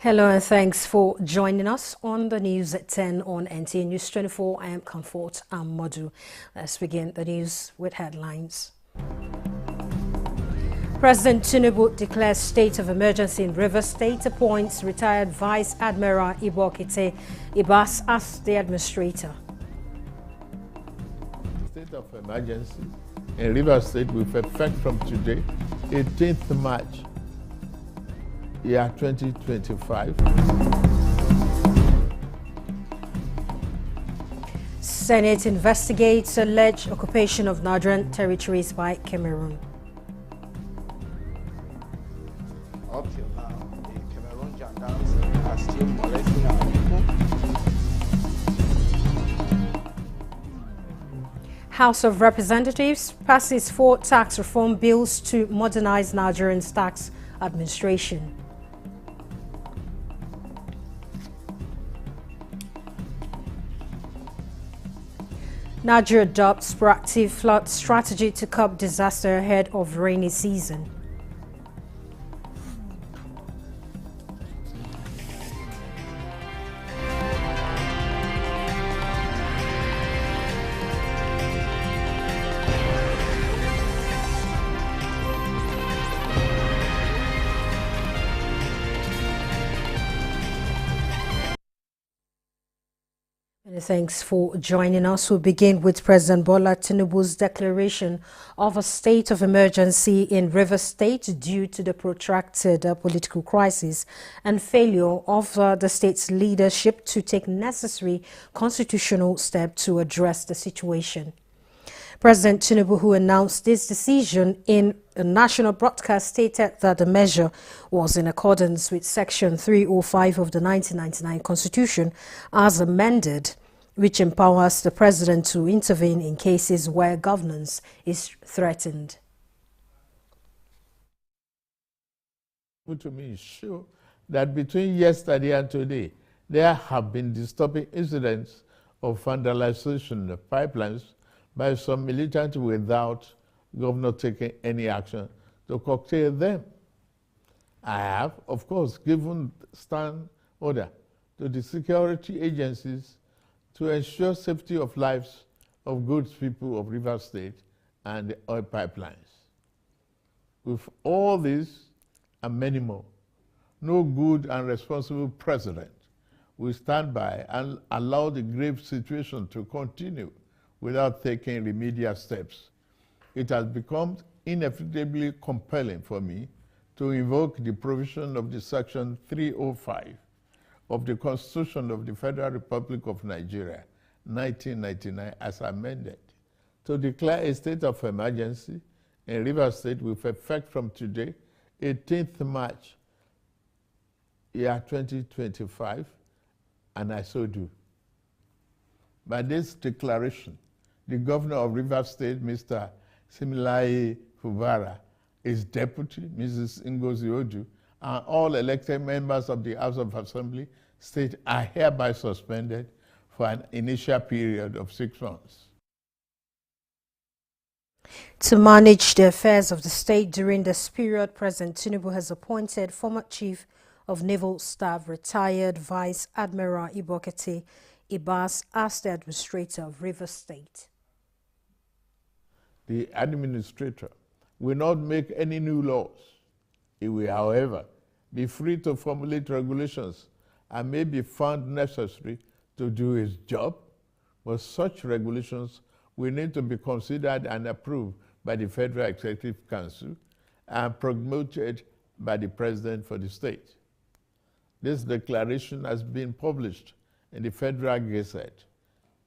Hello and thanks for joining us on the news at 10 on NTA News 24. I am Comfort Amodu. Let's begin the news with headlines. President Tinubu declares state of emergency in Rivers State, appoints retired Vice Admiral Ibokete Ibas as the administrator. State of emergency in Rivers State with effect from today, 18th March. Year 2025. Senate investigates alleged occupation of Nigerian territories by Cameroon. Up till now, the Cameroon gendarmes are still molesting our people. House of Representatives passes 4 tax reform bills to modernize Nigeria's tax administration. Nigeria adopts proactive flood strategy to curb disaster ahead of rainy season. Thanks for joining us. We'll begin with President Bola Tinubu's declaration of a state of emergency in Rivers State due to the protracted political crisis and failure of the state's leadership to take necessary constitutional steps to address the situation. President Tinubu, who announced this decision in a national broadcast, stated that the measure was in accordance with Section 305 of the 1999 Constitution as amended, which empowers the president to intervene in cases where governance is threatened. To me, sure that between yesterday and today, there have been disturbing incidents of vandalization of pipelines by some militants without governor taking any action to curtail them. I have, of course, given stand order to the security agencies to ensure safety of lives of good people of Rivers State and the oil pipelines. With all this and many more, no good and responsible president will stand by and allow the grave situation to continue without taking remedial steps. It has become inevitably compelling for me to invoke the provision of the Section 305 of the Constitution of the Federal Republic of Nigeria, 1999, as amended, to declare a state of emergency in Rivers State with effect from today, 18th March, year 2025, and I so do. By this declaration, the governor of Rivers State, Mr. Similaye Fubara, his deputy, Mrs. Ngozi Odu, and all elected members of the House of Assembly State are hereby suspended for an initial period of 6 months. To manage the affairs of the state during this period, President Tinubu has appointed former Chief of Naval Staff, retired Vice Admiral Ibokete Ibas as the administrator of Rivers State. The administrator will not make any new laws. He will, however, be free to formulate regulations and may be found necessary to do his job, but such regulations will need to be considered and approved by the Federal Executive Council and promoted by the President for the state. This declaration has been published in the Federal Gazette,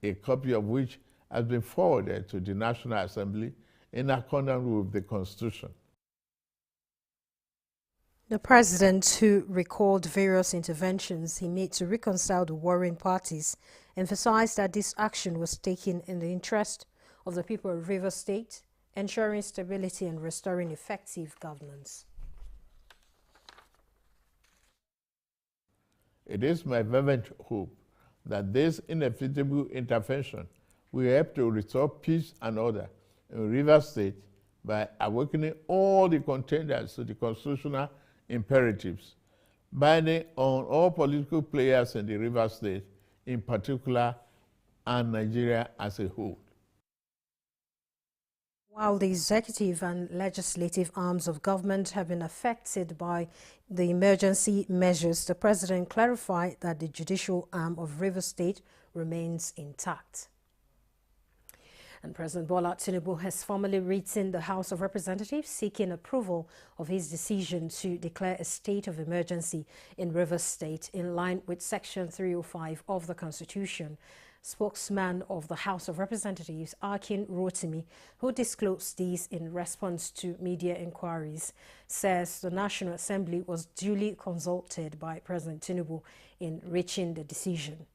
a copy of which has been forwarded to the National Assembly in accordance with the Constitution. The president, who recalled various interventions he made to reconcile the warring parties, emphasized that this action was taken in the interest of the people of Rivers State, ensuring stability and restoring effective governance. It is my fervent hope that this inevitable intervention will help to restore peace and order in Rivers State by awakening all the contenders to the constitutional imperatives binding on all political players in the River State in particular and Nigeria as a whole. While the executive and legislative arms of government have been affected by the emergency measures, the president clarified that the judicial arm of Rivers State remains intact. And President Bola Tinubu has formally written the House of Representatives seeking approval of his decision to declare a state of emergency in Rivers State in line with Section 305 of the Constitution. Spokesman of the House of Representatives, Akin Rotimi, who disclosed this in response to media inquiries, says the National Assembly was duly consulted by President Tinubu in reaching the decision.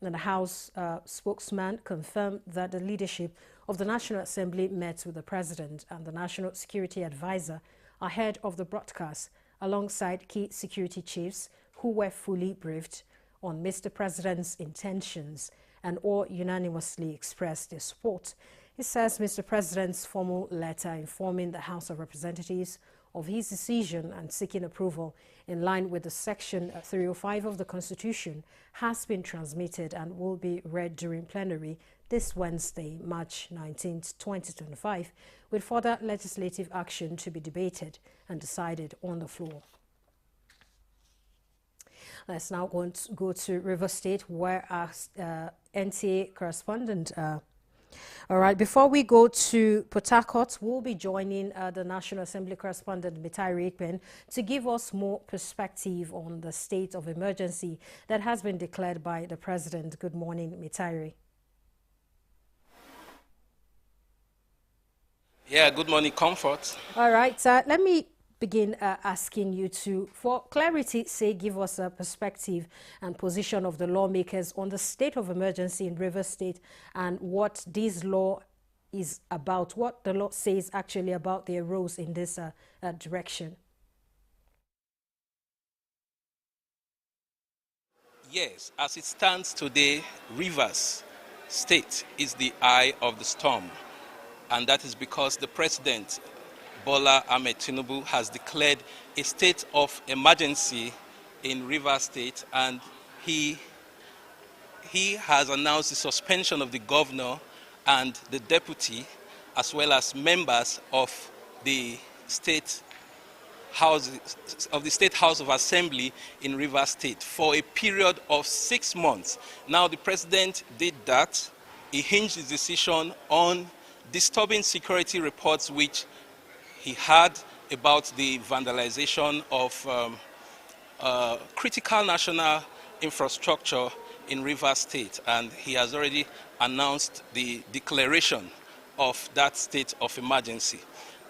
And the House spokesman confirmed that the leadership of the National Assembly met with the President and the National Security Advisor ahead of the broadcast, alongside key security chiefs who were fully briefed on Mr. President's intentions and all unanimously expressed their support. It says Mr. President's formal letter informing the House of Representatives of his decision and seeking approval in line with the Section 305 of the Constitution has been transmitted and will be read during plenary this Wednesday, March 19, 2025, with further legislative action to be debated and decided on the floor. Let's now go to River State, where our NTA correspondent all right, before we go to Port Harcourt, we'll be joining the National Assembly correspondent Mitari Ekpen to give us more perspective on the state of emergency that has been declared by the President. Good morning, Mitari. Yeah, good morning, Comfort. All right, let me begin asking you to, for clarity's sake, give us a perspective and position of the lawmakers on the state of emergency in Rivers State and what this law is about, what the law says actually about their roles in this direction. Yes, as it stands today, Rivers State is the eye of the storm, and that is because the President Bola Ahmed Tinubu has declared a state of emergency in Rivers State, and he has announced the suspension of the governor and the deputy, as well as members of the State House of Assembly in Rivers State for a period of 6 months. Now, the president did that. He hinged his decision on disturbing security reports which he had about the vandalization of critical national infrastructure in Rivers State, and he has already announced the declaration of that state of emergency.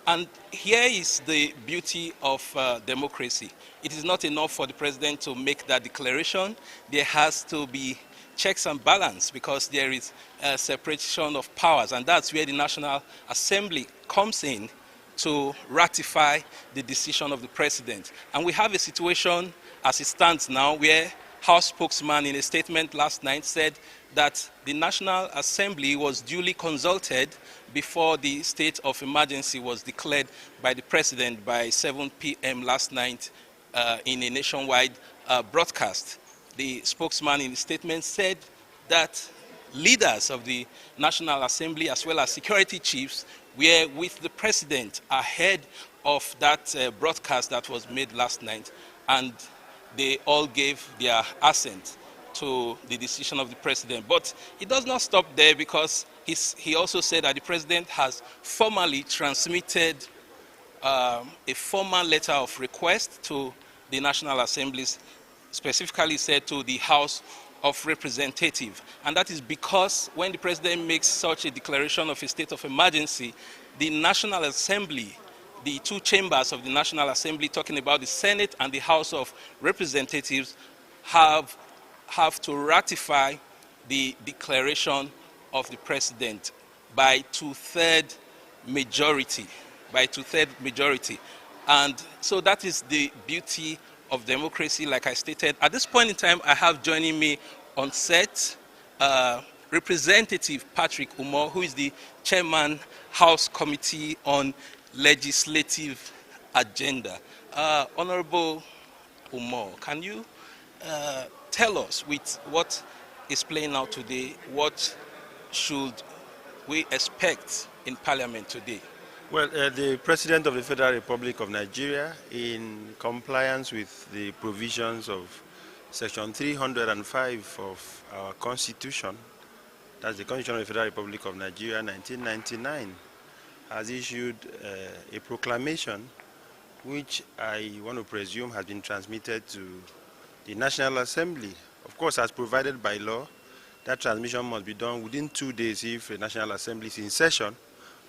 And here is the beauty of democracy. It is not enough for the president to make that declaration. There has to be checks and balance, because there is a separation of powers, and that's where the National Assembly comes in to ratify the decision of the president. And we have a situation as it stands now where House spokesman in a statement last night said that the National Assembly was duly consulted before the state of emergency was declared by the president by 7 p.m. last night in a nationwide broadcast. The spokesman in the statement said that leaders of the National Assembly as well as security chiefs were with the president ahead of that broadcast that was made last night, and they all gave their assent to the decision of the president. But it does not stop there, because he also said that the president has formally transmitted a formal letter of request to the National Assemblies, specifically said to the House of Representatives. And that is because when the president makes such a declaration of a state of emergency, the National Assembly, the two chambers of the National Assembly, talking about the Senate and the House of Representatives, have to ratify the declaration of the president by two-thirds majority. And so that is the beauty of democracy, like I stated. At this point in time, I have joining me on set Representative Patrick Umar, who is the Chairman, House Committee on Legislative Agenda. Honorable Umar. Can you tell us, with what is playing out today, what should we expect in Parliament today? Well, the President of the Federal Republic of Nigeria, in compliance with the provisions of Section 305 of our Constitution, that's the Constitution of the Federal Republic of Nigeria, 1999, has issued a proclamation which I want to presume has been transmitted to the National Assembly. Of course, as provided by law, that transmission must be done within 2 days if the National Assembly is in session,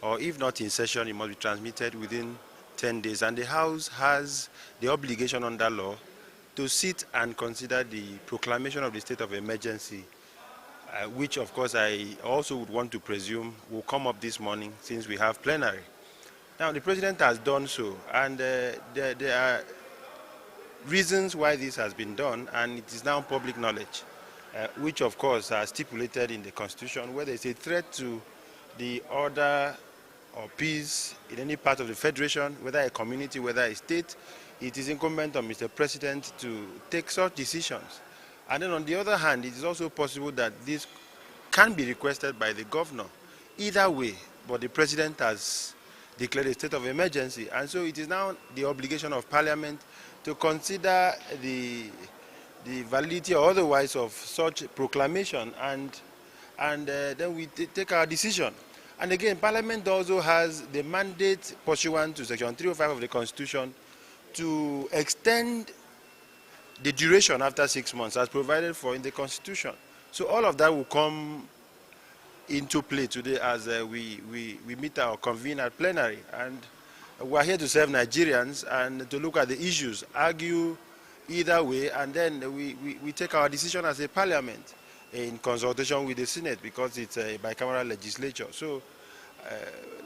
or if not in session, it must be transmitted within 10 days. And the House has the obligation under law to sit and consider the proclamation of the state of emergency, which of course I also would want to presume will come up this morning since we have plenary. Now the President has done so, and there are reasons why this has been done, and it is now public knowledge, which of course are stipulated in the Constitution, where there is a threat to the order or peace in any part of the Federation, whether a community, whether a state. It is incumbent on Mr. President to take such decisions. And then on the other hand, it is also possible that this can be requested by the governor. Either way, but the President has declared a state of emergency, and so it is now the obligation of Parliament to consider the validity or otherwise of such proclamation, and then we take our decision. And again, Parliament also has the mandate pursuant to Section 305 of the Constitution to extend the duration after 6 months as provided for in the Constitution. So all of that will come into play today as we meet or convene at plenary. And we are here to serve Nigerians and to look at the issues, argue either way, and then we take our decision as a Parliament in consultation with the Senate, because it's a bicameral legislature. So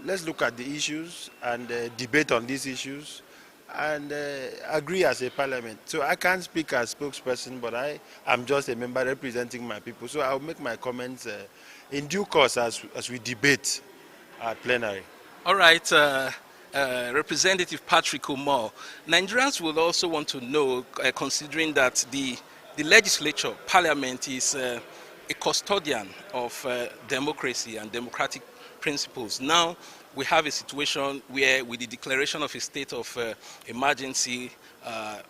let's look at the issues and debate on these issues and agree as a Parliament. So I can't speak as spokesperson, but I am just a member representing my people. So I'll make my comments in due course as we debate at plenary. All right, Representative Patrick Umar, Nigerians will also want to know, considering that the legislature, Parliament, is a custodian of democracy and democratic principles. Now we have a situation where, with the declaration of a state of emergency,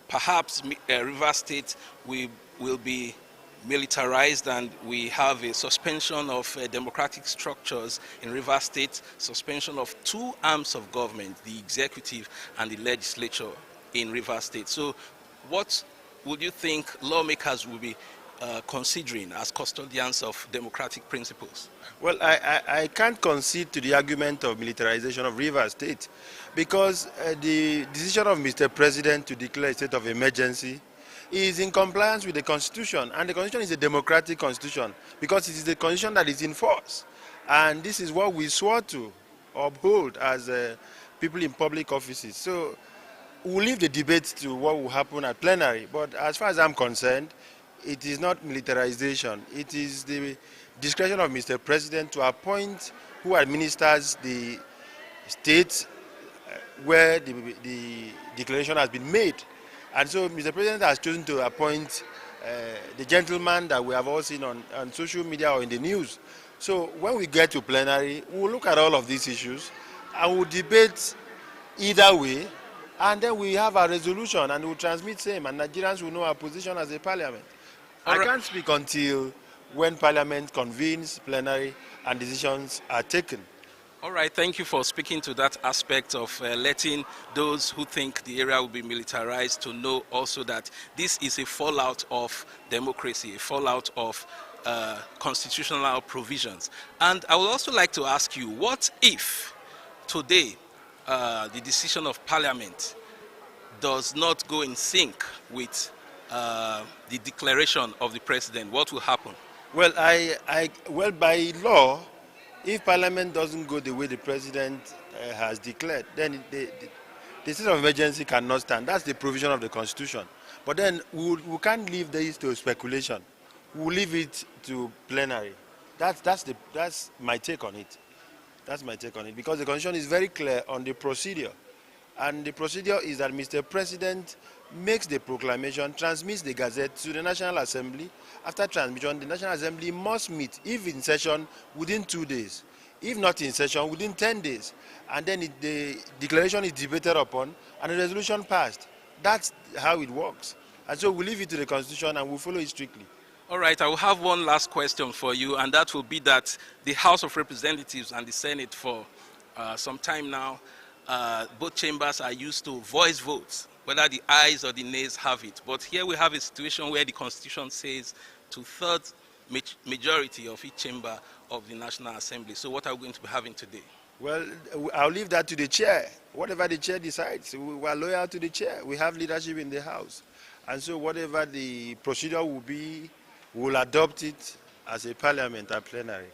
perhaps Rivers State will be militarized, and we have a suspension of democratic structures in Rivers State, suspension of 2 arms of government, the executive and the legislature in Rivers State. So what would you think lawmakers will be considering as custodians of democratic principles? Well, I can't concede to the argument of militarization of Rivers State, because the decision of Mr. President to declare a state of emergency is in compliance with the Constitution, and the Constitution is a democratic Constitution because it is the Constitution that is in force, and this is what we swore to uphold as people in public offices. So we'll leave the debate to what will happen at plenary, but as far as I'm concerned, it is not militarization. It is the discretion of Mr. President to appoint who administers the state where the declaration has been made. And so Mr. President has chosen to appoint the gentleman that we have all seen on social media or in the news. So when we get to plenary, we'll look at all of these issues and we'll debate either way, and then we have a resolution and we'll transmit same, and Nigerians will know our position as a Parliament. I can't speak until when Parliament convenes plenary and decisions are taken. All right, thank you for speaking to that aspect of letting those who think the area will be militarized to know also that this is a fallout of democracy, a fallout of constitutional provisions. And I would also like to ask you, what if today the decision of Parliament does not go in sync with the declaration of the President? What will happen? Well, well, by law, if Parliament doesn't go the way the President has declared, then the state of emergency cannot stand. That's the provision of the Constitution. But then we can't leave this to speculation. We'll leave it to plenary. That's my take on it. That's my take on it, because the Constitution is very clear on the procedure. And the procedure is that Mr. President makes the proclamation, transmits the gazette to the National Assembly. After transmission, the National Assembly must meet, if in session, within 2 days. If not in session, within 10 days. And then the declaration is debated upon and a resolution passed. That's how it works. And so we leave it to the Constitution and we follow it strictly. All right, I will have one last question for you, and that will be that the House of Representatives and the Senate for some time now, both chambers are used to voice votes, whether the ayes or the nays have it. But here we have a situation where the Constitution says 2/3 majority of each chamber of the National Assembly. So what are we going to be having today? Well, I'll leave that to the chair. Whatever the chair decides, we are loyal to the chair. We have leadership in the House. And so whatever the procedure will be, we'll adopt it as a parliament at plenary.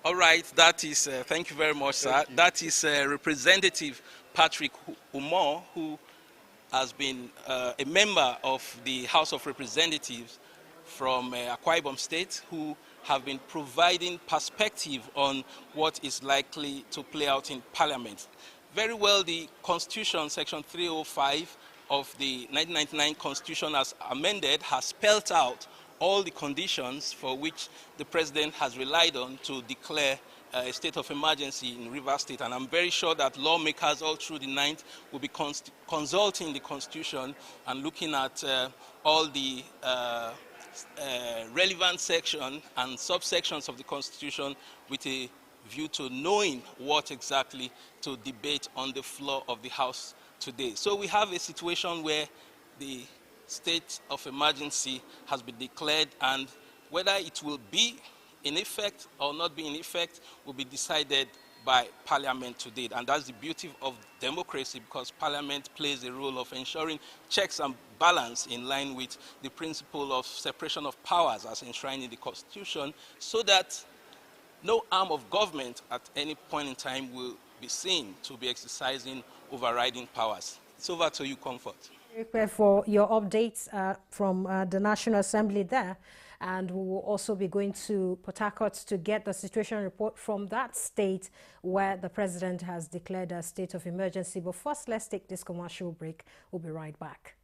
All right, that is, thank you very much, sir. That is Representative Patrick Umar, who has been a member of the House of Representatives from Akwa Ibom State, who have been providing perspective on what is likely to play out in Parliament. Very well, the Constitution, Section 305 of the 1999 Constitution as amended, has spelled out all the conditions for which the President has relied on to declare a state of emergency in Rivers State. And I'm very sure that lawmakers all through the night will be consulting the Constitution and looking at all the relevant section and subsections of the Constitution with a view to knowing what exactly to debate on the floor of the House today. So we have a situation where the state of emergency has been declared, and whether it will be in effect or not be in effect will be decided by Parliament today. And that's the beauty of democracy, because Parliament plays a role of ensuring checks and balance in line with the principle of separation of powers as enshrined in the Constitution, so that no arm of government at any point in time will be seen to be exercising overriding powers. It's over to you, Comfort. For your updates from the National Assembly there, and we will also be going to Port Harcourt to get the situation report from that state where the President has declared a state of emergency. But first, let's take this commercial break. We'll be right back.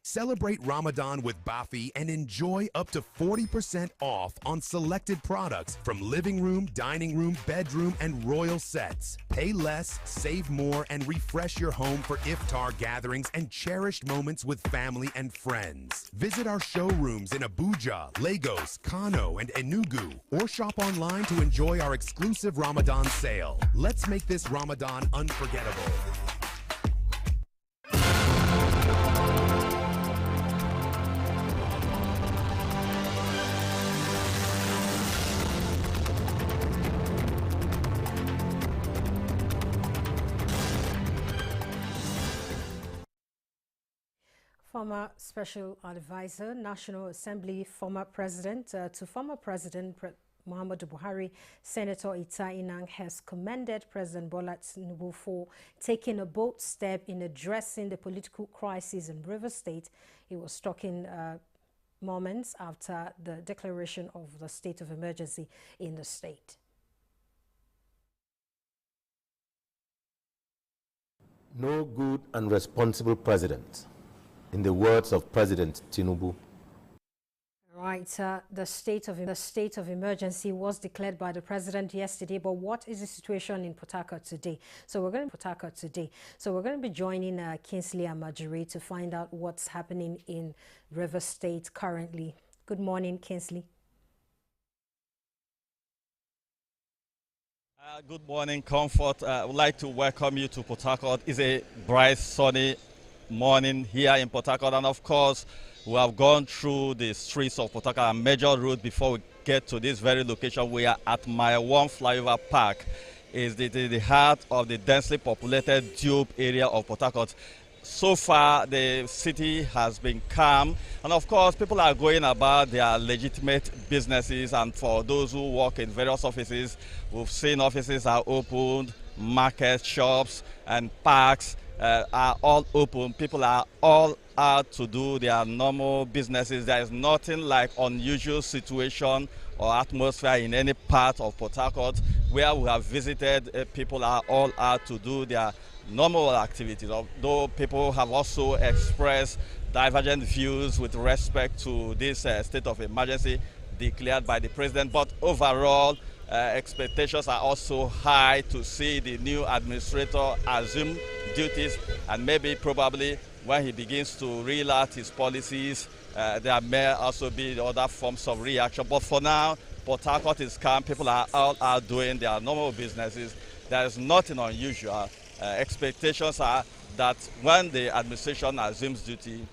Celebrate Ramadan with Bafi and enjoy up to 40% off on selected products from living room, dining room, bedroom, and royal sets. Pay less, save more, and refresh your home for iftar gatherings and cherished moments with family and friends. Visit our showrooms in Abuja, Lagos, Kano, and Enugu, or shop online to enjoy our exclusive Ramadan sale. Let's make this Ramadan unforgettable. Former Special Advisor, National Assembly, former President to former President Muhammadu Buhari, Senator Ita Inang has commended President Bola Tinubu for taking a bold step in addressing the political crisis in Rivers State. He was talking moments after the declaration of the state of emergency in the state. No good and responsible president, in the words of President Tinubu. Right, the state of emergency was declared by the president yesterday. But what is the situation in Port Harcourt today? So we're going to be joining Kingsley Amajiri to find out what's happening in Rivers State currently. Good morning, Kingsley. Good morning, Comfort. I would like to welcome you to Port Harcourt. It's a bright, sunny morning here in Port Harcourt, and of course we have gone through the streets of Port Harcourt and major road before we get to this very location. We are at Mile 1 Flyover Park. It's the heart of the densely populated Dube area of Port Harcourt. So far the city has been calm, and of course people are going about their legitimate businesses, and for those who work in various offices, we've seen offices are opened, markets, shops and parks are all open. People are all out to do their normal businesses. There is nothing like unusual situation or atmosphere in any part of Port Harcourt. where we have visited, people are all out to do their normal activities, although people have also expressed divergent views with respect to this state of emergency declared by the president. But overall, expectations are also high to see the new administrator assume duties, and maybe probably when he begins to reel out his policies, there may also be other forms of reaction. But for now, Port Harcourt is calm. People are all out doing their normal businesses. There is nothing unusual. Expectations are that when the administration assumes duty,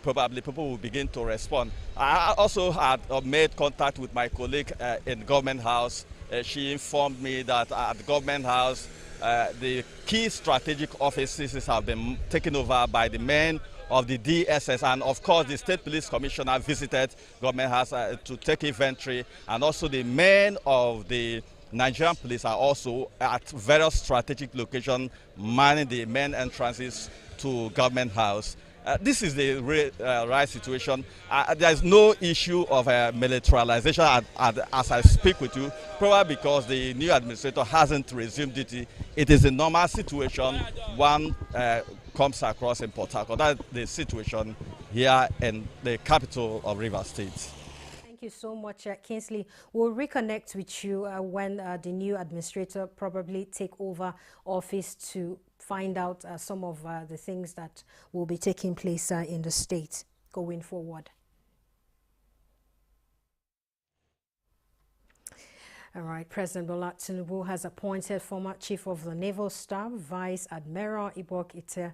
probably people will begin to respond. I also had made contact with my colleague in Government House. She informed me that at the Government House, the key strategic offices have been taken over by the men of the DSS, and of course the State Police Commissioner visited Government House to take inventory, and also the men of the Nigerian police are also at various strategic locations manning the main entrances to Government House. This is the right situation. There is no issue of militarization as I speak with you, probably because the new administrator hasn't resumed duty. It is a normal situation one comes across in Port Harcourt. That's the situation here in the capital of Rivers State. Thank you so much, Kingsley. We'll reconnect with you when the new administrator probably take over office to find out some of the things that will be taking place in the state going forward. All right, President Bola Tinubu has appointed former Chief of the Naval Staff, Vice Admiral Ibok Ite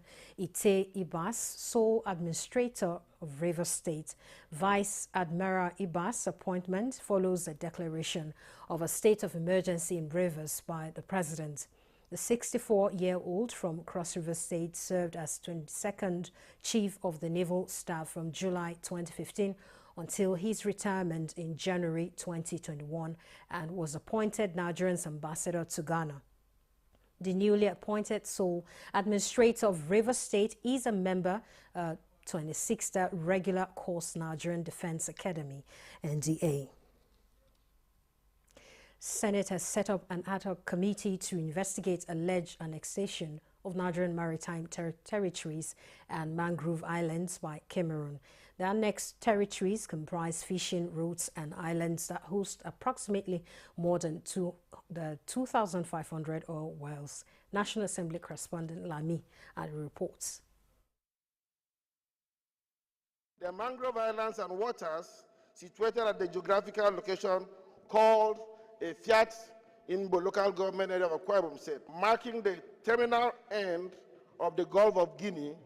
Ibas, sole administrator of Rivers State. Vice Admiral Ibas' appointment follows a declaration of a state of emergency in Rivers by the President. The 64-year-old from Cross River State served as 22nd Chief of the Naval Staff from July 2015 until his retirement in January 2021 and was appointed Nigerian's ambassador to Ghana. The newly appointed sole administrator of Rivers State is a member 26th Regular Course Nigerian Defense Academy, NDA. Senate has set up an ad hoc committee to investigate alleged annexation of Nigerian maritime territories and mangrove islands by Cameroon. The annexed territories comprise fishing routes and islands that host approximately more than 2,500 oil wells. National Assembly correspondent Lami reports. The mangrove islands and waters situated at the geographical location called a Fiat in the local government area of Akwa Ibom State, marking the terminal end of the Gulf of Guinea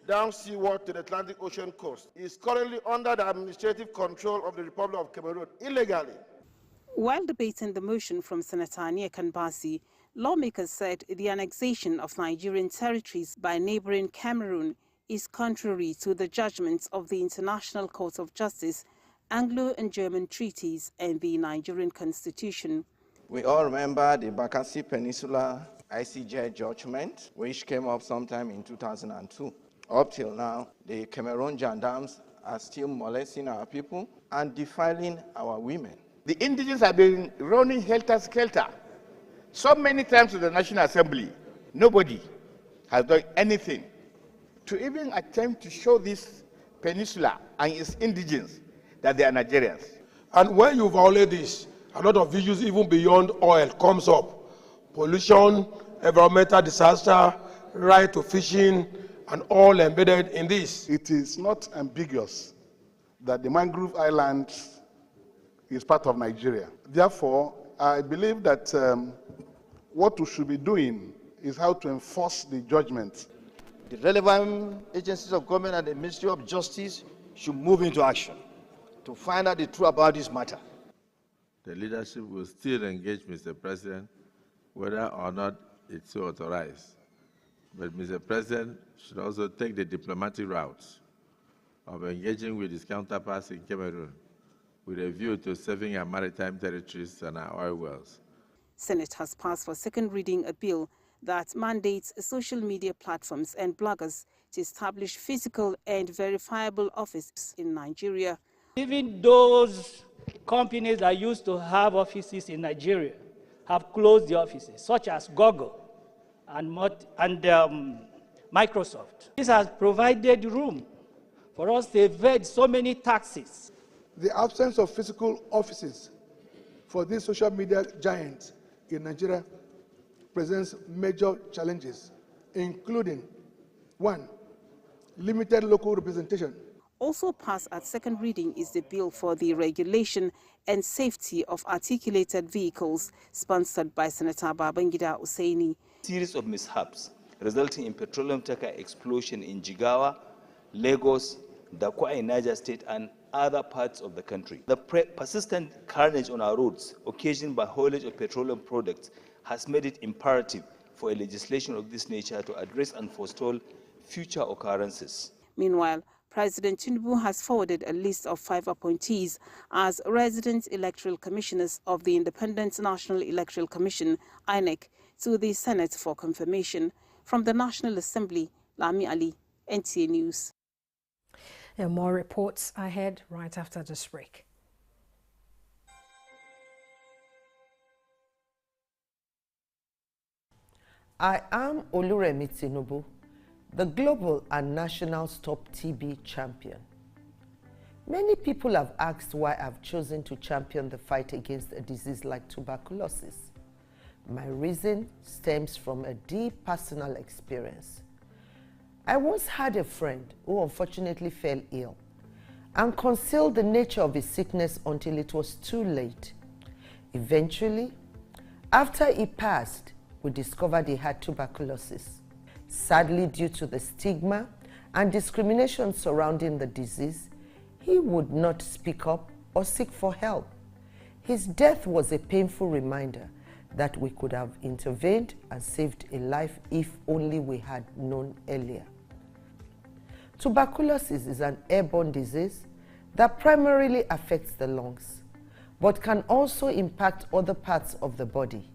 down seaward to the Atlantic Ocean coast, is currently under the administrative control of the Republic of Cameroon illegally. While debating the motion from Senator Ania Kanbasi, lawmakers said the annexation of Nigerian territories by neighboring Cameroon is contrary to the judgments of the International Court of Justice, Anglo and German treaties, and the Nigerian Constitution. We all remember the Bakassi Peninsula ICJ judgment, which came up sometime in 2002. Up till now, the Cameroon gendarmes are still molesting our people and defiling our women. The indigents have been running helter-skelter so many times to the National Assembly. Nobody has done anything to even attempt to show this peninsula and its indigents that they are Nigerians. And when you violate this, a lot of issues even beyond oil comes up. Pollution, environmental disaster, right to fishing, and all embedded in this. It is not ambiguous that the mangrove island is part of Nigeria. Therefore, I believe that what we should be doing is how to enforce the judgment. The relevant agencies of government and the Ministry of Justice should move into action to find out the truth about this matter. The leadership will still engage Mr. President whether or not it's so authorized. But Mr. President should also take the diplomatic route of engaging with his counterparts in Cameroon with a view to saving our maritime territories and our oil wells. Senate has passed for second reading a bill that mandates social media platforms and bloggers to establish physical and verifiable offices in Nigeria. Even those companies that used to have offices in Nigeria have closed the offices, such as Google and Microsoft. This has provided room for us to evade so many taxes. The absence of physical offices for these social media giants in Nigeria presents major challenges, including 1. Limited local representation. Also passed at second reading is the bill for the regulation and safety of articulated vehicles, sponsored by Senator Babangida Hussaini. Series of mishaps resulting in petroleum tanker explosion in Jigawa, Lagos, Dakwa in Niger State, and other parts of the country. The persistent carnage on our roads occasioned by haulage of petroleum products has made it imperative for a legislation of this nature to address and forestall future occurrences. Meanwhile, President Tinubu has forwarded a list of 5 appointees as resident electoral commissioners of the Independent National Electoral Commission, INEC, to the Senate for confirmation. From the National Assembly, Lami Ali, NTA News. And more reports ahead right after this break. I am Oluremi Tinubu, the global and national Stop TB champion. Many people have asked why I've chosen to champion the fight against a disease like tuberculosis. My reason stems from a deep personal experience. I once had a friend who unfortunately fell ill and concealed the nature of his sickness until it was too late. Eventually, after he passed, we discovered he had tuberculosis. Sadly, due to the stigma and discrimination surrounding the disease, he would not speak up or seek for help. His death was a painful reminder that we could have intervened and saved a life if only we had known earlier. Tuberculosis is an airborne disease that primarily affects the lungs, but can also impact other parts of the body.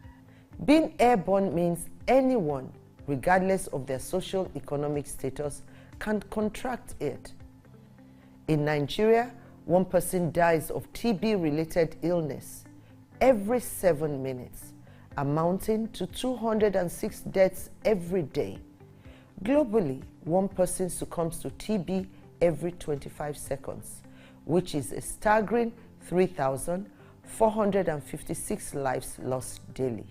Being airborne means anyone, regardless of their socio-economic status, can contract it. In Nigeria, 1 person dies of TB-related illness every 7 minutes, amounting to 206 deaths every day. Globally, 1 person succumbs to TB every 25 seconds, which is a staggering 3,456 lives lost daily.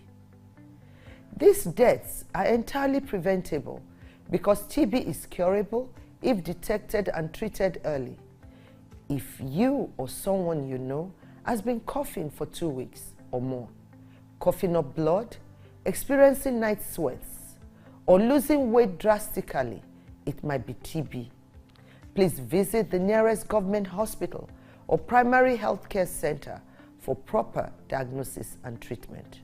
These deaths are entirely preventable because TB is curable if detected and treated early. If you or someone you know has been coughing for 2 weeks or more, coughing up blood, experiencing night sweats, or losing weight drastically, it might be TB. Please visit the nearest government hospital or primary healthcare center for proper diagnosis and treatment.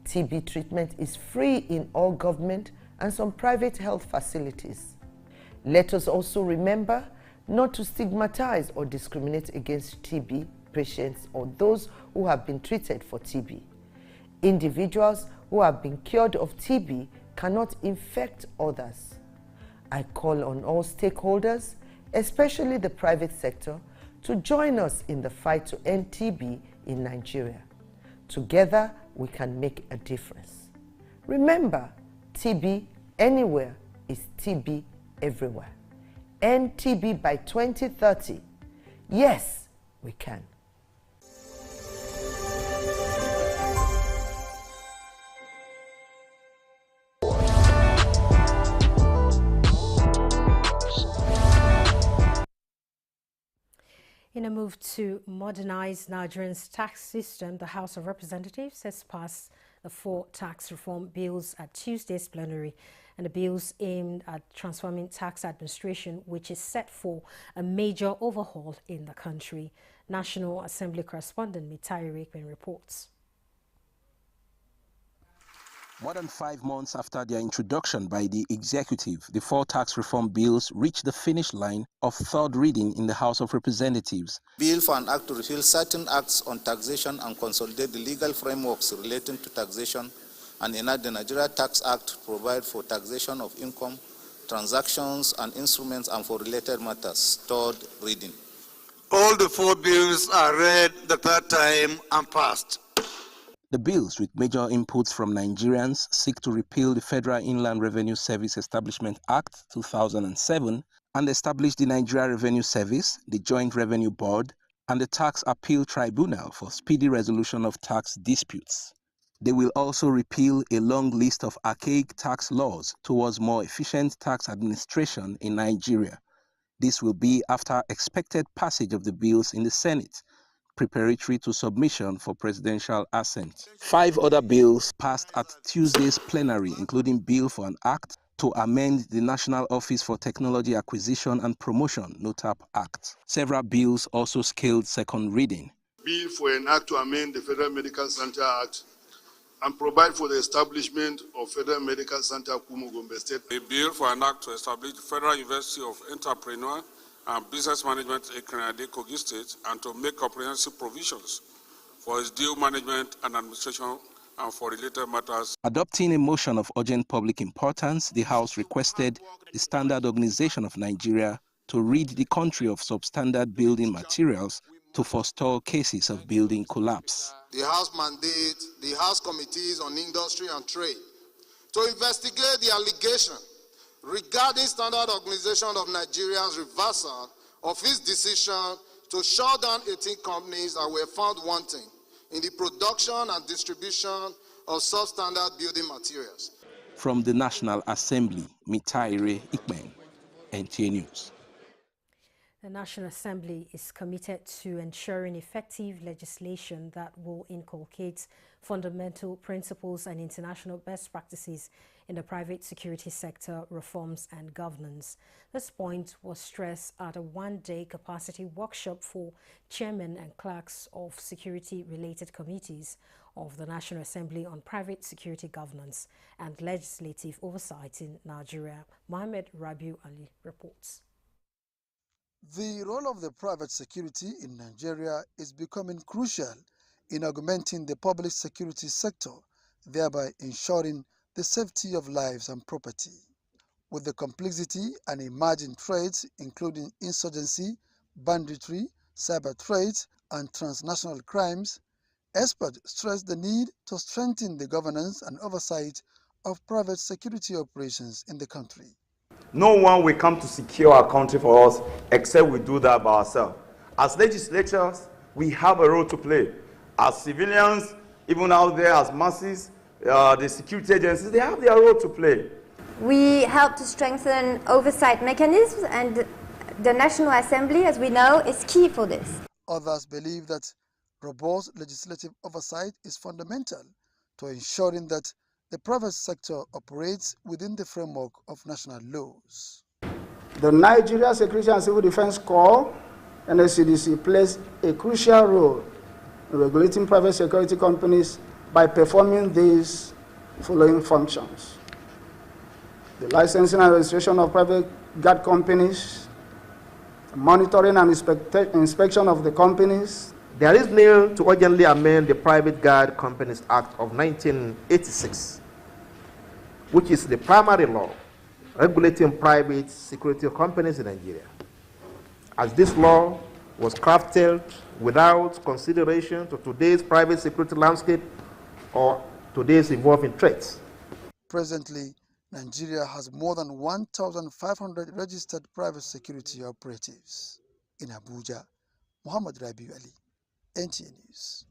TB treatment is free in all government and some private health facilities. Let us also remember not to stigmatize or discriminate against TB patients or those who have been treated for TB. Individuals who have been cured of TB cannot infect others. I call on all stakeholders, especially the private sector, to join us in the fight to end TB in Nigeria. Together, we can make a difference. Remember, TB anywhere is TB everywhere. End TB by 2030. Yes, we can. In a move to modernize Nigeria's tax system, the House of Representatives has passed the 4 tax reform bills at Tuesday's plenary, and the bills aimed at transforming tax administration, which is set for a major overhaul in the country. National Assembly correspondent Mitai Rekwen reports. More than 5 months after their introduction by the executive, the 4 tax reform bills reached the finish line of third reading in the House of Representatives. Bill for an act to repeal certain acts on taxation and consolidate the legal frameworks relating to taxation and enact the Nigeria Tax Act to provide for taxation of income, transactions and instruments and for related matters. Third reading. All the 4 bills are read the third time and passed. The bills, with major inputs from Nigerians, seek to repeal the Federal Inland Revenue Service Establishment Act 2007 and establish the Nigeria Revenue Service, the Joint Revenue Board, and the Tax Appeal Tribunal for speedy resolution of tax disputes. They will also repeal a long list of archaic tax laws towards more efficient tax administration in Nigeria. This will be after expected passage of the bills in the Senate, preparatory to submission for presidential assent. 5 other bills passed at Tuesday's plenary, including Bill for an Act to amend the National Office for Technology Acquisition and Promotion (NOTAP) Act. Several bills also scaled second reading. Bill for an Act to amend the Federal Medical Center Act and provide for the establishment of Federal Medical Center Kumo Gombe State. A bill for an act to establish the Federal University of Entrepreneur and Business Management Ekenade Kogi State and to make comprehensive provisions for its due management and administration and for related matters. Adopting a motion of urgent public importance, the House requested the Standard Organization of Nigeria to rid the country of substandard building materials to forestall cases of building collapse. The House mandates the House Committees on Industry and Trade to investigate the allegation regarding Standard Organization of Nigeria's reversal of its decision to shut down 18 companies that were found wanting in the production and distribution of substandard building materials. From the National Assembly, Mitaire Ikpen, NTA News. The National Assembly is committed to ensuring effective legislation that will inculcate fundamental principles and international best practices in the private security sector, reforms and governance. This point was stressed at a one-day capacity workshop for chairmen and clerks of security-related committees of the National Assembly on private security governance and legislative oversight in Nigeria. Mohammed Rabiu Ali reports. The role of the private security in Nigeria is becoming crucial in augmenting the public security sector, thereby ensuring the safety of lives and property. With the complexity and emerging threats, including insurgency, banditry, cyber threats, and transnational crimes, experts stress the need to strengthen the governance and oversight of private security operations in the country. No one will come to secure our country for us except we do that by ourselves. As legislators, we have a role to play. As civilians, even out there as masses, the security agencies, they have their role to play. We help to strengthen oversight mechanisms, and the National Assembly, as we know, is key for this. Others believe that robust legislative oversight is fundamental to ensuring that the private sector operates within the framework of national laws. The Nigeria Security and Civil Defense Corps, NSCDC, plays a crucial role in regulating private security companies by performing these following functions: the licensing and registration of private guard companies, monitoring and inspection of the companies. There is need to urgently amend the Private Guard Companies Act of 1986, which is the primary law regulating private security companies in Nigeria, as this law was crafted without consideration to today's private security landscape or today's evolving threats. Presently, Nigeria has more than 1,500 registered private security operatives. In Abuja, Muhammad Rabiu Ali, NTA News.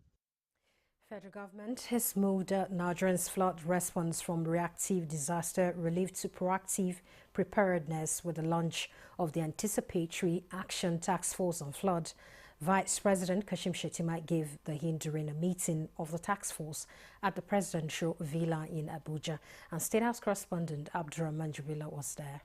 Federal government has moved Nigerians' flood response from reactive disaster relief to proactive preparedness with the launch of the Anticipatory Action Task Force on Flood. Vice President Kashim Shettima gave the hint during a meeting of the task force at the presidential villa in Abuja, and State House correspondent Abdurrahman Jubila was there.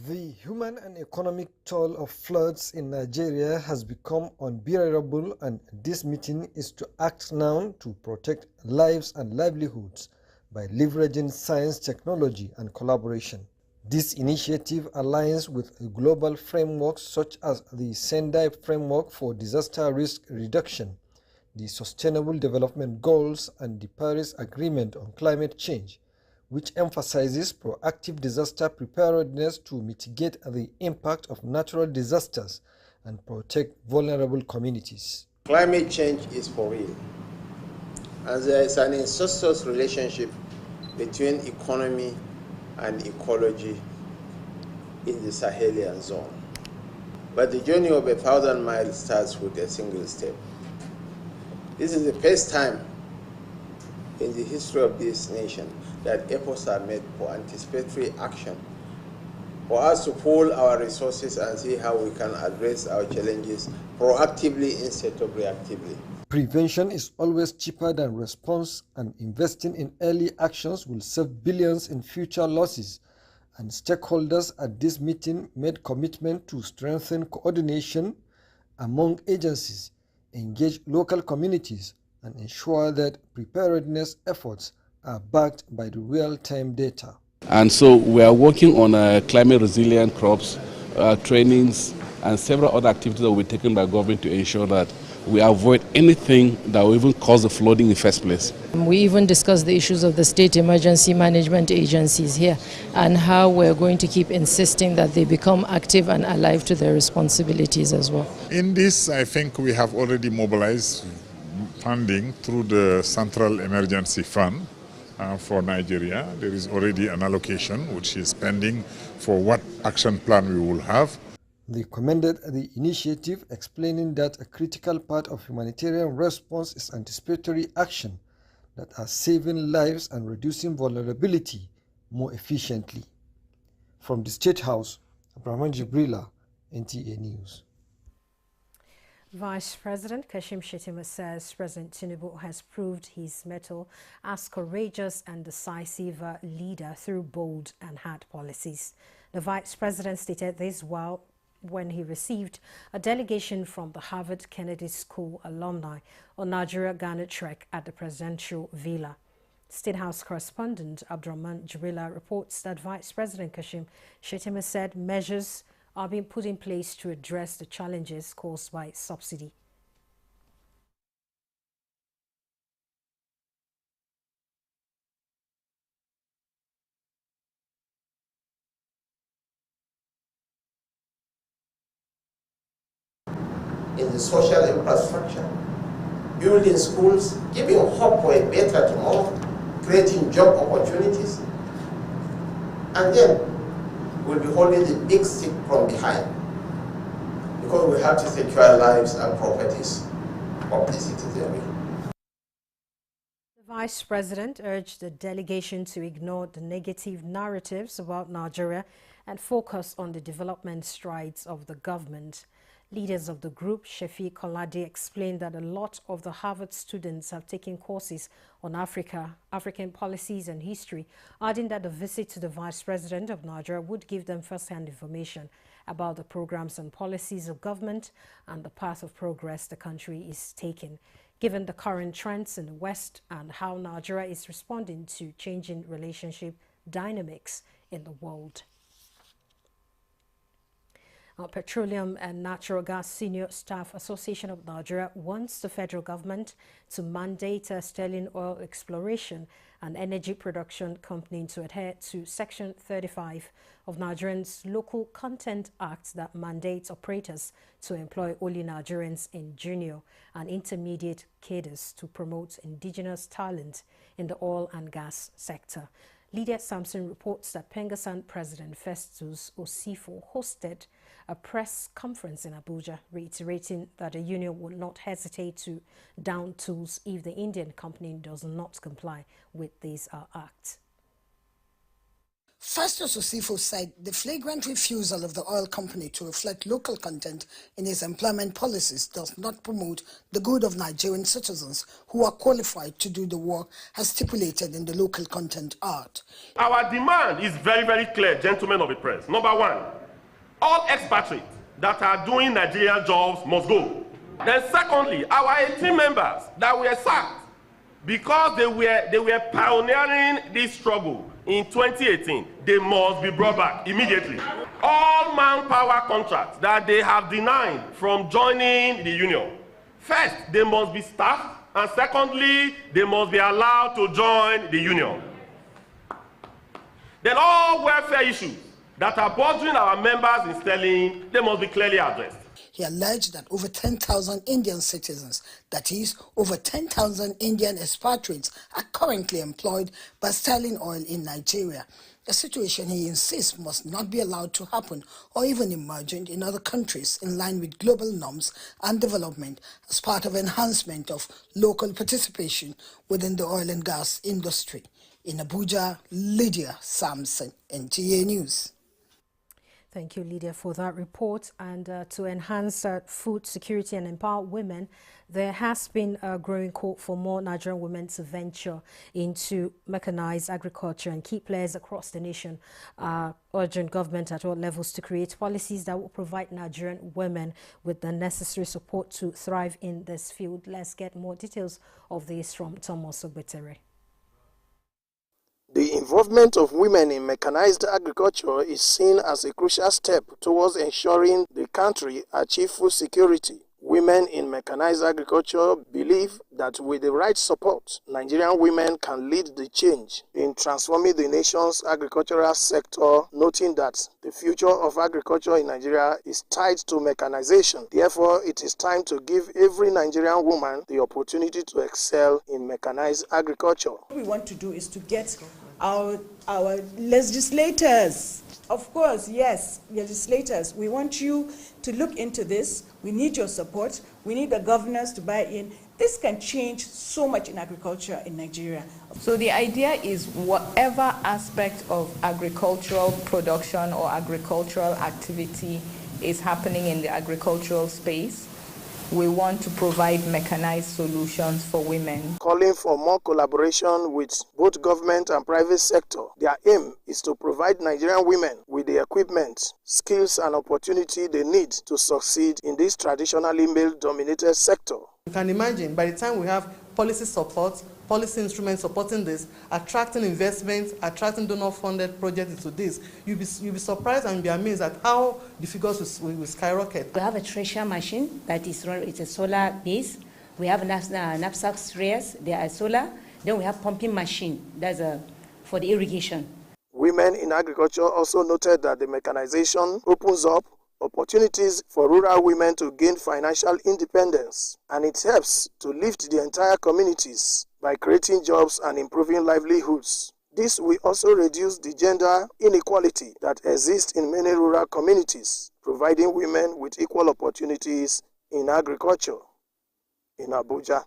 The human and economic toll of floods in Nigeria has become unbearable, and this meeting is to act now to protect lives and livelihoods by leveraging science, technology, and collaboration. This initiative aligns with global frameworks such as the Sendai Framework for Disaster Risk Reduction, the Sustainable Development Goals, and the Paris Agreement on Climate Change, which emphasizes proactive disaster preparedness to mitigate the impact of natural disasters and protect vulnerable communities. Climate change is for real, and there is an incestuous relationship between economy and ecology in the Sahelian zone. But the journey of 1,000 miles starts with a single step. This is the first time in the history of this nation that efforts are made for anticipatory action, for us to pool our resources and see how we can address our challenges proactively instead of reactively. Prevention is always cheaper than response, and investing in early actions will save billions in future losses. And stakeholders at this meeting made commitment to strengthen coordination among agencies, engage local communities, and ensure that preparedness efforts are backed by the real-time data. And so we are working on climate resilient crops, trainings, and several other activities that will be taken by government to ensure that we avoid anything that will even cause the flooding in the first place. We even discussed the issues of the state emergency management agencies here and how we're going to keep insisting that they become active and alive to their responsibilities as well. In this, I think we have already mobilized funding through the Central Emergency Fund for Nigeria. There is already an allocation which is pending for what action plan we will have. They commended the initiative, explaining that a critical part of humanitarian response is anticipatory action that are saving lives and reducing vulnerability more efficiently. From the State House, Abrahman Jibrila, NTA News. Vice President Kashim Shettima says President Tinubu has proved his mettle as courageous and decisive leader through bold and hard policies. The Vice President stated this when he received a delegation from the Harvard Kennedy School alumni on Nigeria-Ghana trek at the presidential villa. State House correspondent Abdurrahman Jibrila reports that Vice President Kashim Shettima said measures are being put in place to address the challenges caused by subsidy. In the social infrastructure, building schools, giving hope for a better tomorrow, creating job opportunities, and then we'll be holding the big stick from behind because we have to secure lives and properties of the citizenry. The Vice President urged the delegation to ignore the negative narratives about Nigeria and focus on the development strides of the government. Leaders of the group, Shefi Kolade, explained that a lot of the Harvard students have taken courses on African policies and history, adding that the visit to the Vice President of Nigeria would give them first-hand information about the programs and policies of government and the path of progress the country is taking, given the current trends in the West and how Nigeria is responding to changing relationship dynamics in the world. Petroleum and Natural Gas Senior Staff Association of Nigeria wants the federal government to mandate a sterling oil exploration and energy production company to adhere to Section 35 of Nigerian's Local Content Act that mandates operators to employ only Nigerians in junior and intermediate cadres to promote indigenous talent in the oil and gas sector. Lydia Sampson reports that Pengassan President Festus Osifo hosted a press conference in Abuja, reiterating that the union will not hesitate to down tools if the Indian company does not comply with this act. Festus Osifo said the flagrant refusal of the oil company to reflect local content in its employment policies does not promote the good of Nigerian citizens who are qualified to do the work as stipulated in the Local Content Act. Our demand is very, very clear, gentlemen of the press. Number one, all expatriates that are doing Nigerian jobs must go. Then secondly, our 18 members that were sacked because they were pioneering this struggle in 2018, they must be brought back immediately. All manpower contracts that they have denied from joining the union, first, they must be staffed, and secondly, they must be allowed to join the union. Then all welfare issues that are bothering our members in Sterling, they must be clearly addressed. He alleged that over 10,000 Indian citizens, that is, over 10,000 Indian expatriates, are currently employed by Sterling Oil in Nigeria, a situation he insists must not be allowed to happen or even emergent in other countries in line with global norms and development as part of enhancement of local participation within the oil and gas industry. In Abuja, Lydia Samson, NTA News. Thank you, Lydia, for that report. And to enhance food security and empower women, there has been a growing call for more Nigerian women to venture into mechanized agriculture, and key players across the nation are urging government at all levels to create policies that will provide Nigerian women with the necessary support to thrive in this field. Let's get more details of this from Thomas Ogbetere. The involvement of women in mechanized agriculture is seen as a crucial step towards ensuring the country achieves food security. Women in mechanized agriculture believe that with the right support, Nigerian women can lead the change in transforming the nation's agricultural sector, noting that the future of agriculture in Nigeria is tied to mechanization. Therefore, it is time to give every Nigerian woman the opportunity to excel in mechanized agriculture. What we want to do is to get our legislators, of course, yes, legislators, we want you to look into this. We need your support. We need the governors to buy in. This can change so much in agriculture in Nigeria. So the idea is whatever aspect of agricultural production or agricultural activity is happening in the agricultural space, we want to provide mechanized solutions for women. Calling for more collaboration with both government and private sector. Their aim is to provide Nigerian women with the equipment, skills and opportunity they need to succeed in this traditionally male-dominated sector. You can imagine by the time we have policy support, policy instruments supporting this, attracting investments, attracting donor-funded projects into this, you'll be surprised and be amazed at how the figures will skyrocket. We have a thresher machine that is it's a solar base. We have knapsack sprayers, they are solar. Then we have pumping machine, that's for the irrigation. Women in agriculture also noted that the mechanization opens up opportunities for rural women to gain financial independence, and it helps to lift the entire communities by creating jobs and improving livelihoods. This will also reduce the gender inequality that exists in many rural communities, providing women with equal opportunities in agriculture. In Abuja,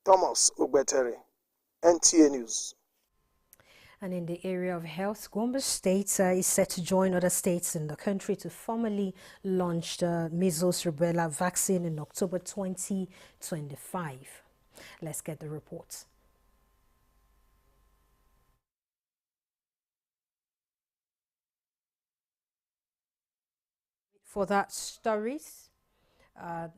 Thomas Ogbetere, NTA News. And in the area of health, Gombe State is set to join other states in the country to formally launch the measles rubella vaccine in October 2025. Let's get the reports. For that stories.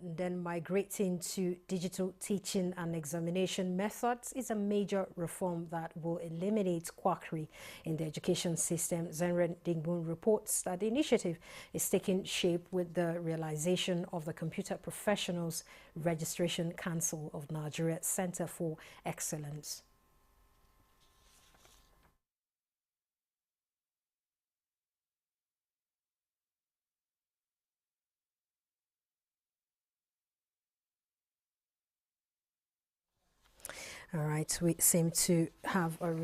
Then migrating to digital teaching and examination methods is a major reform that will eliminate quackery in the education system. Zenren Dingbun reports that the initiative is taking shape with the realization of the Computer Professionals Registration Council of Nigeria Center for Excellence. All right, we seem to have a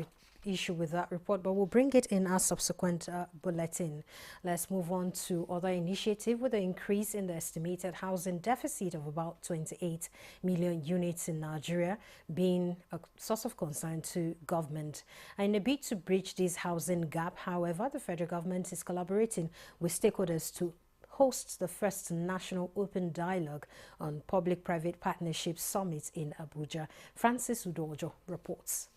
issue with that report, but we'll bring it in our subsequent bulletin. Let's move on to other initiative with an increase in the estimated housing deficit of about 28 million units in Nigeria being a source of concern to government. And in a bid to bridge this housing gap, however, the federal government is collaborating with stakeholders to hosts the first national open dialogue on public-private partnership summit in Abuja. Francis Udojo reports.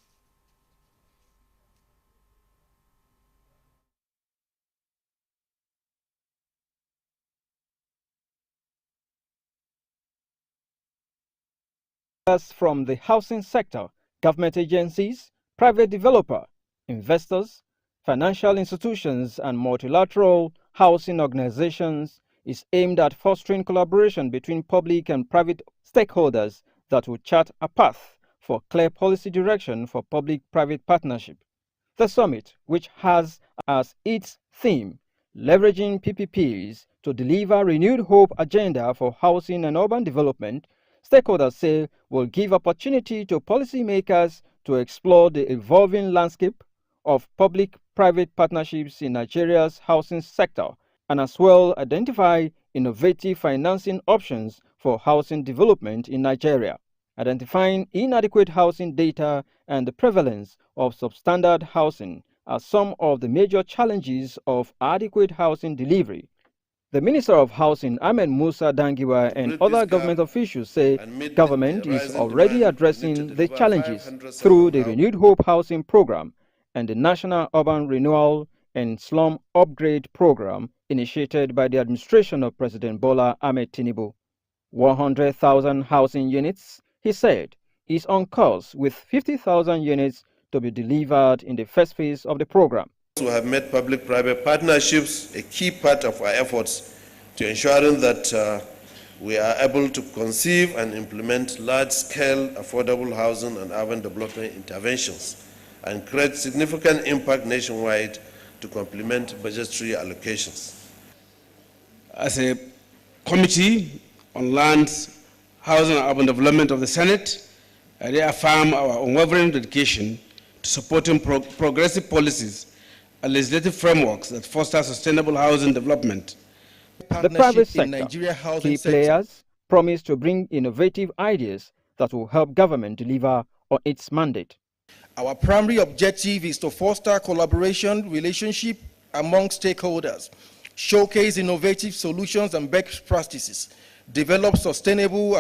From the housing sector, government agencies, private developer, investors, financial institutions, and multilateral housing organizations is aimed at fostering collaboration between public and private stakeholders that will chart a path for clear policy direction for public-private partnership. The summit, which has as its theme leveraging PPPs to to deliver renewed hope agenda for housing and urban development, stakeholders say will give opportunity to policymakers to explore the evolving landscape of public-private partnerships in Nigeria's housing sector and as well identify innovative financing options for housing development in Nigeria. Identifying inadequate housing data and the prevalence of substandard housing are some of the major challenges of adequate housing delivery. The Minister of Housing, Ahmed Musa Dangiwa, and other government officials say government is already addressing the challenges through the Renewed Hope Housing Program and the National Urban Renewal and Slum Upgrade Program initiated by the administration of President Bola Ahmed Tinubu. 100,000 housing units, he said, is on course with 50,000 units to be delivered in the first phase of the program. We have made public-private partnerships a key part of our efforts to ensuring that we are able to conceive and implement large-scale affordable housing and urban development interventions and create significant impact nationwide to complement budgetary allocations. As a committee on lands, housing and urban development of the Senate, I reaffirm our unwavering dedication to supporting progressive policies and legislative frameworks that foster sustainable housing development. The private sector, key players, promise to bring innovative ideas that will help government deliver on its mandate. Our primary objective is to foster collaboration, relationship among stakeholders, showcase innovative solutions and best practices, develop sustainable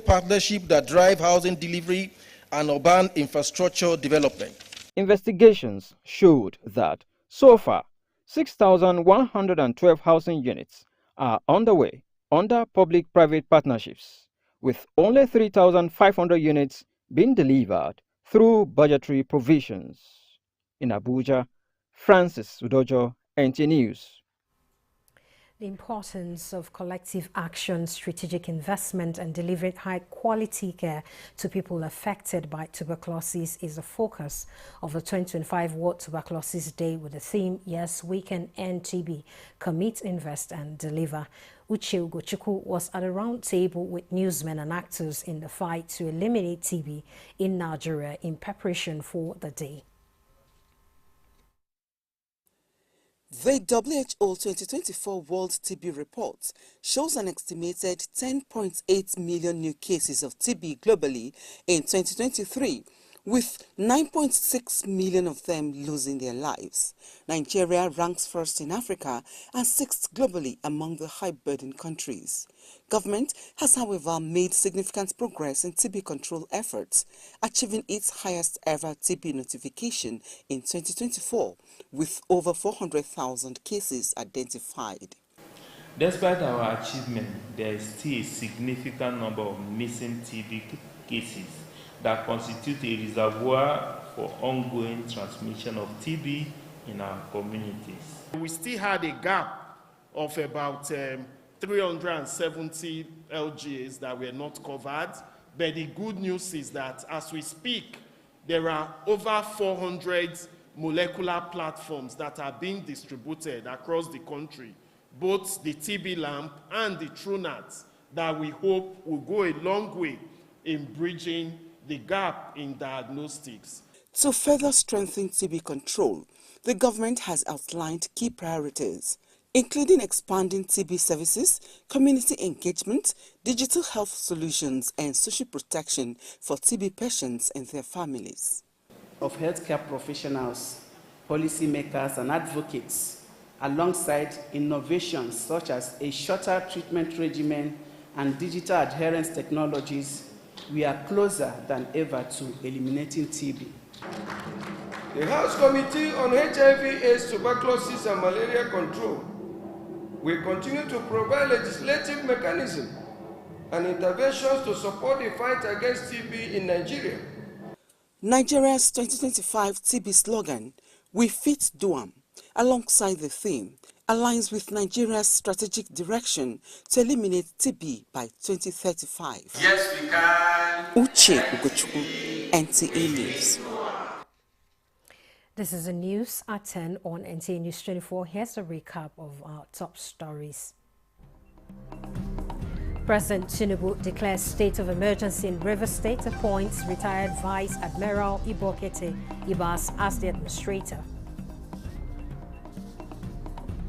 partnership that drive housing delivery and urban infrastructure development. Investigations showed that so far, 6,112 housing units are underway under public-private partnerships, with only 3,500 units being delivered through budgetary provisions. In Abuja, Francis Udojo, NT News. The importance of collective action, strategic investment and delivering high-quality care to people affected by tuberculosis is the focus of the 2025 World Tuberculosis Day with the theme, Yes, We Can End TB, Commit, Invest and Deliver. Uche Ugochukwu was at a round table with newsmen and actors in the fight to eliminate TB in Nigeria in preparation for the day. The WHO 2024 World TB report shows an estimated 10.8 million new cases of TB globally in 2023, with 9.6 million of them losing their lives. Nigeria ranks first in Africa and sixth globally among the high-burden countries. Government has, however, made significant progress in TB control efforts, achieving its highest ever TB notification in 2024, with over 400,000 cases identified. Despite our achievement, there is still a significant number of missing TB cases that constitute a reservoir for ongoing transmission of TB in our communities. We still had a gap of about 370 LGAs that were not covered, but the good news is that as we speak, there are over 400 molecular platforms that are being distributed across the country, both the TB lamp and the TrueNat, that we hope will go a long way in bridging the gap in diagnostics. To further strengthen TB control, the government has outlined key priorities, including expanding TB services, community engagement, digital health solutions, and social protection for TB patients and their families. Of healthcare professionals, policymakers, and advocates, alongside innovations such as a shorter treatment regimen and digital adherence technologies, we are closer than ever to eliminating TB. The House Committee on HIV/AIDS, Tuberculosis and Malaria Control will continue to provide legislative mechanisms and interventions to support the fight against TB in Nigeria. Nigeria's 2025 TB slogan, We Fit Duam, alongside the theme, aligns with Nigeria's strategic direction to eliminate TB by 2035. Yes, we can. Uche Ugochukwu, NTA News. This is the news at 10 on NTA News 24. Here's a recap of our top stories. President Tinubu declares state of emergency in Rivers State, appoints retired Vice Admiral Ibokete Ibas as the administrator.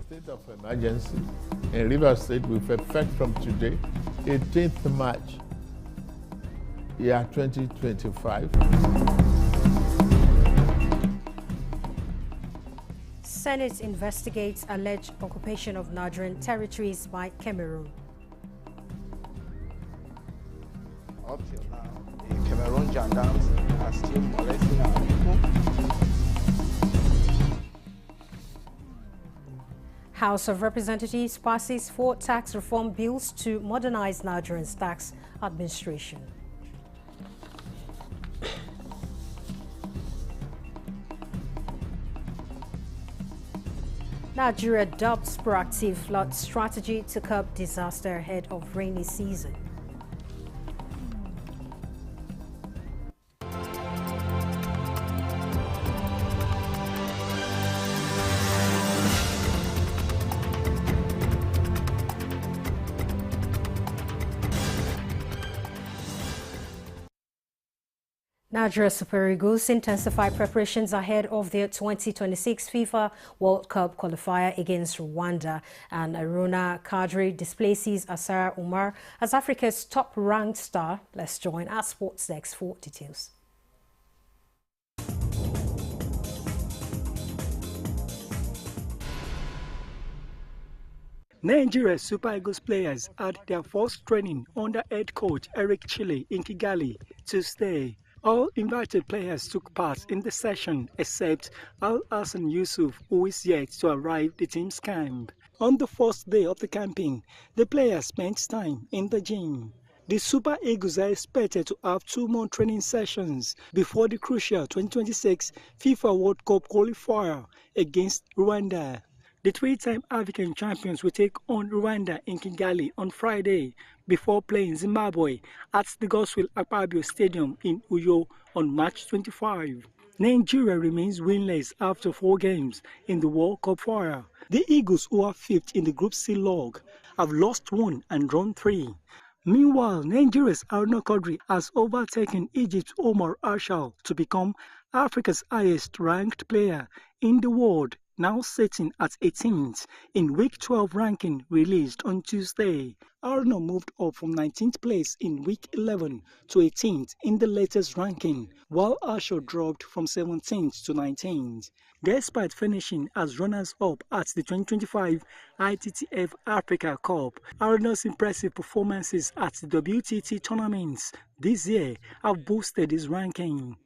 State of emergency in Rivers State with effect from today, 18th March, year 2025. Senate investigates alleged occupation of Nigerian territories by Cameroon. Up till now, the Cameroon gendarmes are still molesting our people. House of Representatives passes 4 tax reform bills to modernize Nigeria's tax administration. Nigeria adopts proactive flood strategy to curb disaster ahead of rainy season. Nigeria Super Eagles intensify preparations ahead of their 2026 FIFA World Cup qualifier against Rwanda, and Aruna Kadri displaces Asara Umar as Africa's top-ranked star. Let's join our sports desk for details. Nigeria Super Eagles players had their first training under head coach Eric Chile in Kigali Tuesday. All invited players took part in the session except Al-Hassan Yusuf, who is yet to arrive the team's camp. On the first day of the camping, the players spent time in the gym. The Super Eagles are expected to have 2 more training sessions before the crucial 2026 FIFA World Cup qualifier against Rwanda. The 3-time African champions will take on Rwanda in Kigali on Friday before playing Zimbabwe at the Godswill Akpabio Stadium in Uyo on March 25. Nigeria remains winless after 4 games in the World Cup qualifier. The Eagles, who are 5th in the Group C log, have lost 1 and drawn 3. Meanwhile, Nigeria's Aruna Kadri has overtaken Egypt's Omar Arshal to become Africa's highest-ranked player in the world, now sitting at 18th in Week 12 ranking released on Tuesday. Aruna moved up from 19th place in Week 11 to 18th in the latest ranking, while Arshal dropped from 17th to 19th. Despite finishing as runners-up at the 2025 ITTF Africa Cup, Aruna's impressive performances at the WTT tournaments this year have boosted his ranking.